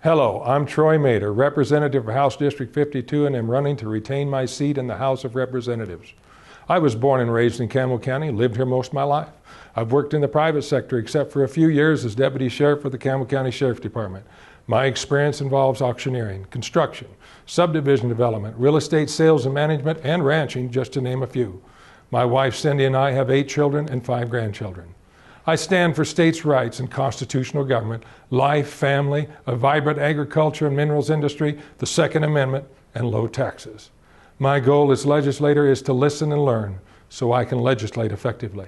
Hello, I'm Troy Mader, representative for House District 52, and am running to retain my seat in the House of Representatives. I was born and raised in Campbell County, lived here most of my life. I've worked in the private sector except for a few years as Deputy Sheriff for the Campbell County Sheriff's Department. My experience involves auctioneering, construction, subdivision development, real estate sales and management, and ranching, just to name a few. My wife Cindy and I have 8 children and 5 grandchildren. I stand for states' rights and constitutional government, life, family, a vibrant agriculture and minerals industry, the Second Amendment, and low taxes. My goal as legislator is to listen and learn so I can legislate effectively.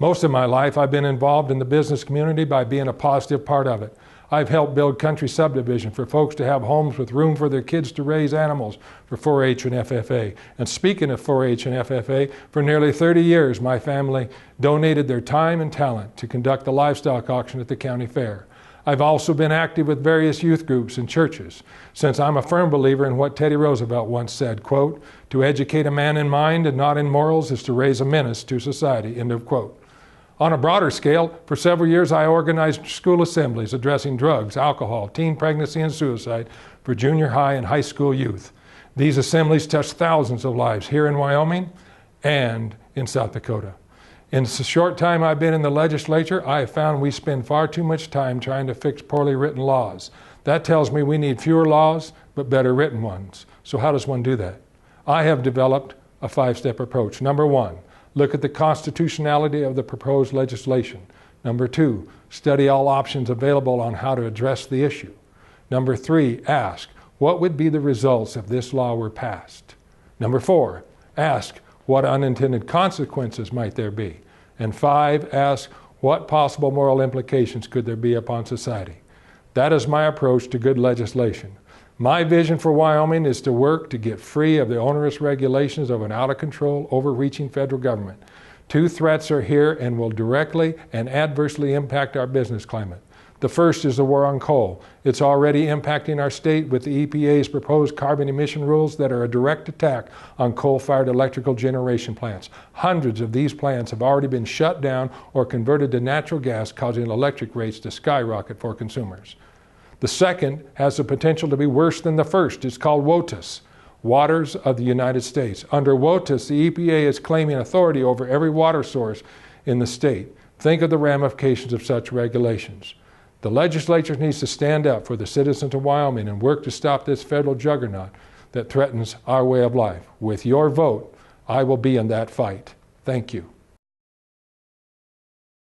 Most of my life I've been involved in the business community by being a positive part of it. I've helped build country subdivision for folks to have homes with room for their kids to raise animals for 4-H and FFA. And speaking of 4-H and FFA, for nearly 30 years my family donated their time and talent to conduct the livestock auction at the county fair. I've also been active with various youth groups and churches, since I'm a firm believer in what Teddy Roosevelt once said, quote, "To educate a man in mind and not in morals is to raise a menace to society," end of quote. On a broader scale, for several years I organized school assemblies addressing drugs, alcohol, teen pregnancy, and suicide for junior high and high school youth. These assemblies touched thousands of lives here in Wyoming and in South Dakota. In the short time I've been in the legislature, I have found we spend far too much time trying to fix poorly written laws. That tells me we need fewer laws, but better written ones. So how does one do that? I have developed a 5-step approach. Number 1, look at the constitutionality of the proposed legislation. Number 2, study all options available on how to address the issue. Number 3, ask, what would be the results if this law were passed? Number 4, ask, what unintended consequences might there be? And 5, ask, what possible moral implications could there be upon society? That is my approach to good legislation. My vision for Wyoming is to work to get free of the onerous regulations of an out-of-control, overreaching federal government. 2 threats are here and will directly and adversely impact our business climate. The first is the war on coal. It's already impacting our state with the EPA's proposed carbon emission rules that are a direct attack on coal-fired electrical generation plants. Hundreds of these plants have already been shut down or converted to natural gas, causing electric rates to skyrocket for consumers. The second has the potential to be worse than the first. It's called WOTUS, Waters of the United States. Under WOTUS, the EPA is claiming authority over every water source in the state. Think of the ramifications of such regulations. The legislature needs to stand up for the citizens of Wyoming and work to stop this federal juggernaut that threatens our way of life. With your vote, I will be in that fight. Thank you.